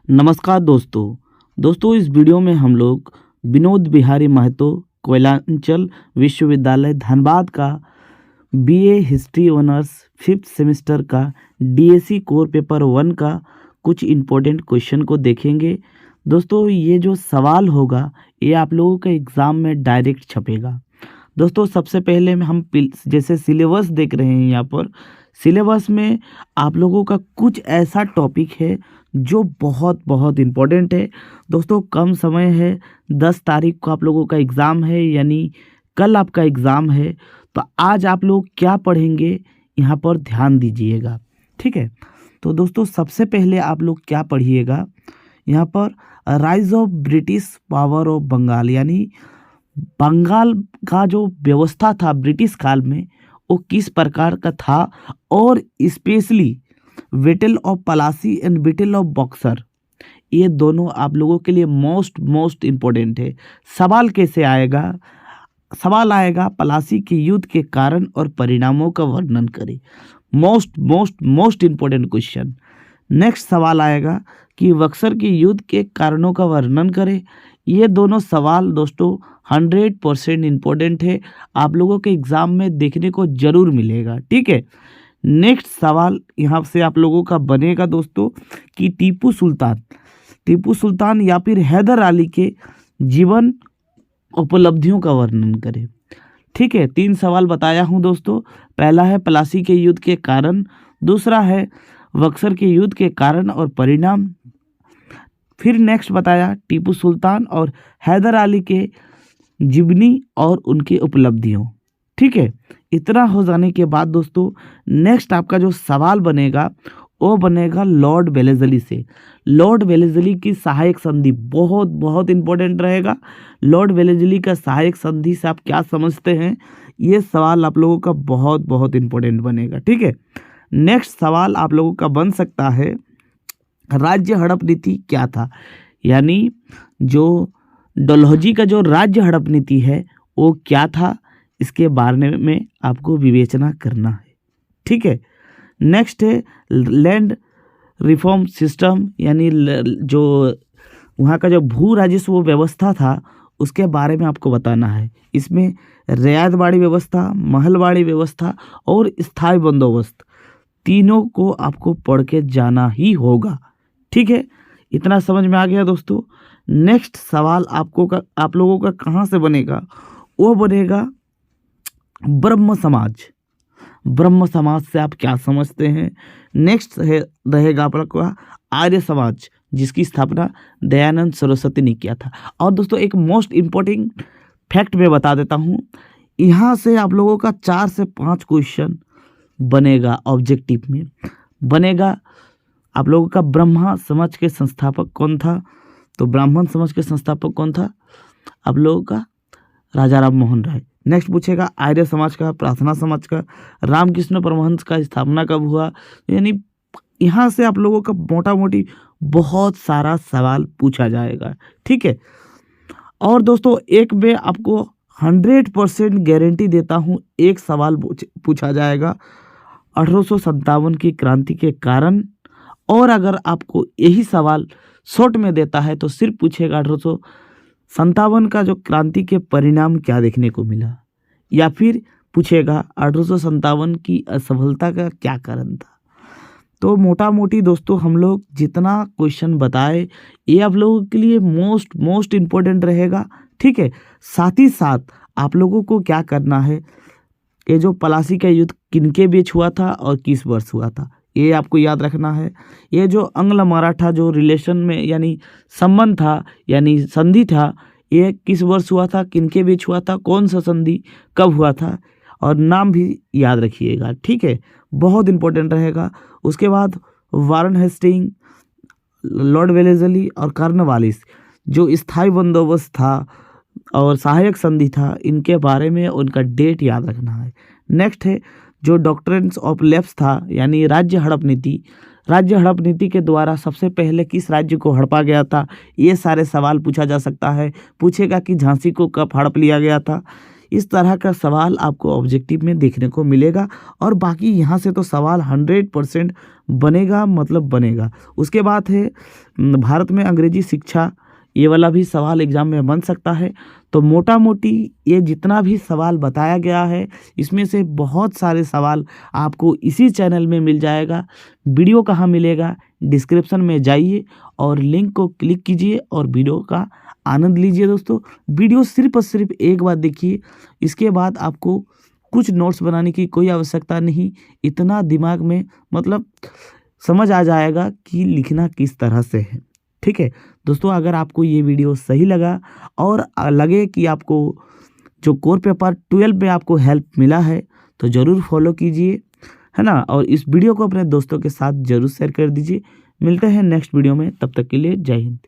नमस्कार दोस्तों इस वीडियो में हम लोग विनोद बिहारी महतो कोयलांचल विश्वविद्यालय धनबाद का BA history honours 5th semester का डीएससी कोर पेपर 1 का कुछ इम्पोर्टेंट क्वेश्चन को देखेंगे। दोस्तों ये जो सवाल होगा ये आप लोगों के एग्ज़ाम में डायरेक्ट छपेगा। दोस्तों सबसे पहले हम जैसे सिलेबस देख रहे हैं, यहाँ पर सिलेबस में आप लोगों का कुछ ऐसा टॉपिक है जो बहुत इम्पोर्टेंट है। दोस्तों कम समय है, 10 तारीख को आप लोगों का एग्ज़ाम है, यानी कल आपका एग्ज़ाम है। तो आज आप लोग क्या पढ़ेंगे यहाँ पर ध्यान दीजिएगा, ठीक है। तो दोस्तों सबसे पहले आप लोग क्या पढ़िएगा, यहाँ पर rise of British power of Bengal, यानी बंगाल का जो व्यवस्था था ब्रिटिश काल में वो किस प्रकार का था, और specially battle of Plassey and battle of Buxar, ये दोनों आप लोगों के लिए मोस्ट इम्पोर्टेंट है। सवाल कैसे आएगा? सवाल आएगा पलासी के युद्ध के कारण और परिणामों का वर्णन करें। Most important question. नेक्स्ट सवाल आएगा कि बक्सर के युद्ध के कारणों का वर्णन करें। ये दोनों सवाल दोस्तों 100% इम्पोर्टेंट है, आप लोगों के एग्ज़ाम में देखने को जरूर मिलेगा, ठीक है। नेक्स्ट सवाल यहाँ से आप लोगों का बनेगा दोस्तों कि टीपू सुल्तान या फिर हैदर अली के जीवन उपलब्धियों का वर्णन करें, ठीक है। 3 सवाल बताया हूँ दोस्तों। पहला है पलासी के युद्ध के कारण, दूसरा है बक्सर के युद्ध के कारण और परिणाम, फिर नेक्स्ट बताया टीपू सुल्तान और हैदर अली के जीवनी और उनकी उपलब्धियों, ठीक है। इतना हो जाने के बाद दोस्तों नेक्स्ट आपका जो सवाल बनेगा वो बनेगा लॉर्ड वेलेस्ली से। लॉर्ड वेलेस्ली की सहायक संधि बहुत इंपॉर्टेंट रहेगा। लॉर्ड वेलेस्ली का सहायक संधि से आप क्या समझते हैं, ये सवाल आप लोगों का बहुत इंपॉर्टेंट बनेगा, ठीक है। नेक्स्ट सवाल आप लोगों का बन सकता है राज्य हड़प नीति क्या था, यानी जो डलहौजी का जो राज्य हड़प नीति है वो क्या था, इसके बारे में आपको विवेचना करना है, ठीक है। नेक्स्ट है लैंड रिफॉर्म सिस्टम, यानी जो वहाँ का जो भू राजस्व व्यवस्था था उसके बारे में आपको बताना है। इसमें रियायतवाड़ी व्यवस्था, महलवाड़ी व्यवस्था और स्थायी बंदोबस्त, तीनों को आपको पढ़ के जाना ही होगा, ठीक है। इतना समझ में आ गया दोस्तों। नेक्स्ट सवाल आप लोगों का कहाँ से बनेगा, वो बनेगा ब्रह्म समाज से आप क्या समझते हैं। नेक्स्ट रहेगा आपका आर्य समाज, जिसकी स्थापना दयानंद सरस्वती ने किया था। और दोस्तों एक मोस्ट इम्पोर्टेंट फैक्ट मैं बता देता हूँ, यहाँ से आप लोगों का 4 से 5 क्वेश्चन बनेगा ऑब्जेक्टिव में बनेगा। आप लोगों का ब्रह्मा समाज के संस्थापक कौन था, तो ब्राह्मण समाज के संस्थापक कौन था, आप लोगों का राजा राम मोहन राय। नेक्स्ट पूछेगा आर्य समाज का, प्रार्थना समाज का, रामकृष्ण परमहंस का स्थापना कब हुआ। यानी यहाँ से आप लोगों का मोटी बहुत सारा सवाल पूछा जाएगा, ठीक है। और दोस्तों एक मैं आपको 100% गारंटी देता हूँ, एक सवाल पूछा जाएगा 1857 की क्रांति के कारण, और अगर आपको यही सवाल शॉर्ट में देता है तो सिर्फ पूछेगा 1857 का जो क्रांति के परिणाम क्या देखने को मिला, या फिर पूछेगा 1857 की असफलता का क्या कारण था। तो मोटी दोस्तों हम लोग जितना क्वेश्चन बताए ये आप लोगों के लिए मोस्ट इम्पोर्टेंट रहेगा, ठीक है। साथ ही साथ आप लोगों को क्या करना है, ये जो पलासी का युद्ध किनके बीच हुआ था और किस वर्ष हुआ था, ये आपको याद रखना है। ये जो अंग्ल मराठा जो रिलेशन में यानी संबंध था, यानी संधि था, ये किस वर्ष हुआ था, किनके बीच हुआ था, कौन सा संधि कब हुआ था, और नाम भी याद रखिएगा, ठीक है। बहुत इंपॉर्टेंट रहेगा। उसके बाद वारन हेस्टिंग, लॉर्ड वेलेस्ली और कॉर्नवालिस, जो स्थायी बंदोबस्त था और सहायक संधि था, इनके बारे में उनका डेट याद रखना है। नेक्स्ट है जो डॉक्ट्रिन्स ऑफ लैप्स था, यानी राज्य हड़प नीति के द्वारा सबसे पहले किस राज्य को हड़पा गया था, ये सारे सवाल पूछा जा सकता है। पूछेगा कि झांसी को कब हड़प लिया गया था, इस तरह का सवाल आपको ऑब्जेक्टिव में देखने को मिलेगा। और बाकी यहाँ से तो सवाल 100% बनेगा, मतलब बनेगा। उसके बाद है भारत में अंग्रेजी शिक्षा, ये वाला भी सवाल एग्जाम में बन सकता है। तो मोटा मोटी ये जितना भी सवाल बताया गया है, इसमें से बहुत सारे सवाल आपको इसी चैनल में मिल जाएगा। वीडियो कहाँ मिलेगा? डिस्क्रिप्शन में जाइए और लिंक को क्लिक कीजिए और वीडियो का आनंद लीजिए। दोस्तों, वीडियो सिर्फ और सिर्फ एक बार देखिए, इसके बाद आपको कुछ नोट्स बनाने की कोई आवश्यकता नहीं। इतना दिमाग में मतलब समझ आ जाएगा कि लिखना किस तरह से है। ठीक है दोस्तों, अगर आपको ये वीडियो सही लगा और लगे कि आपको जो कोर पेपर 12 में आपको हेल्प मिला है, तो ज़रूर फॉलो कीजिए, है ना। और इस वीडियो को अपने दोस्तों के साथ ज़रूर शेयर कर दीजिए। मिलते हैं नेक्स्ट वीडियो में, तब तक के लिए जय हिंद।